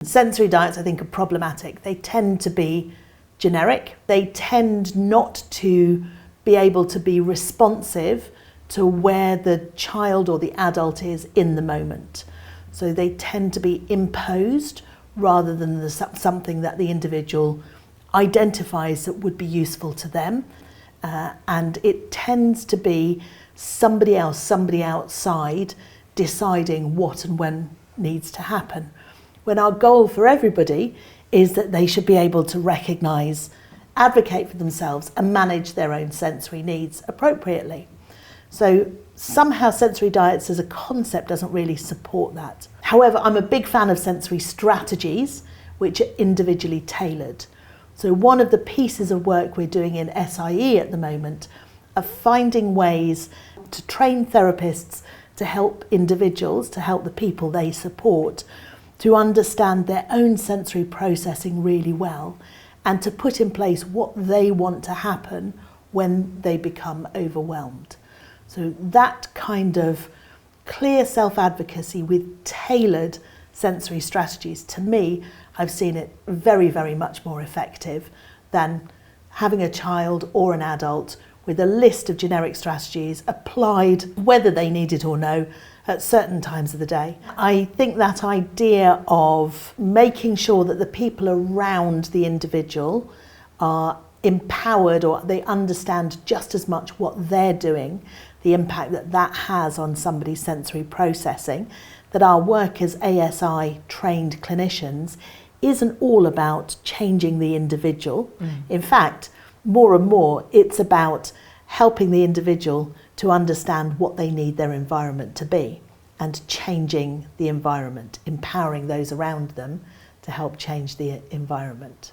Sensory diets, I think, are problematic. They tend to be generic. They tend not to be able to be responsive to where the child or the adult is in the moment. So they tend to be imposed rather than something that the individual identifies that would be useful to them. And it tends to be somebody else, somebody outside, deciding what and when needs to happen. When our goal for everybody is that they should be able to recognise, advocate for themselves and manage their own sensory needs appropriately. So somehow sensory diets as a concept doesn't really support that. However, I'm a big fan of sensory strategies which are individually tailored. So one of the pieces of work we're doing in SIE at the moment are finding ways to train therapists to help individuals, to help the people they support, to understand their own sensory processing really well and to put in place what they want to happen when they become overwhelmed. So that kind of clear self-advocacy with tailored sensory strategies, to me, I've seen it very, very much more effective than having a child or an adult with a list of generic strategies applied whether they need it or no at certain times of the day. I think that idea of making sure that the people around the individual are empowered or they understand just as much what they're doing, the impact that that has on somebody's sensory processing, that our work as ASI trained clinicians isn't all about changing the individual. In fact, more and more it's about helping the individual to understand what they need their environment to be and changing the environment, empowering those around them to help change the environment.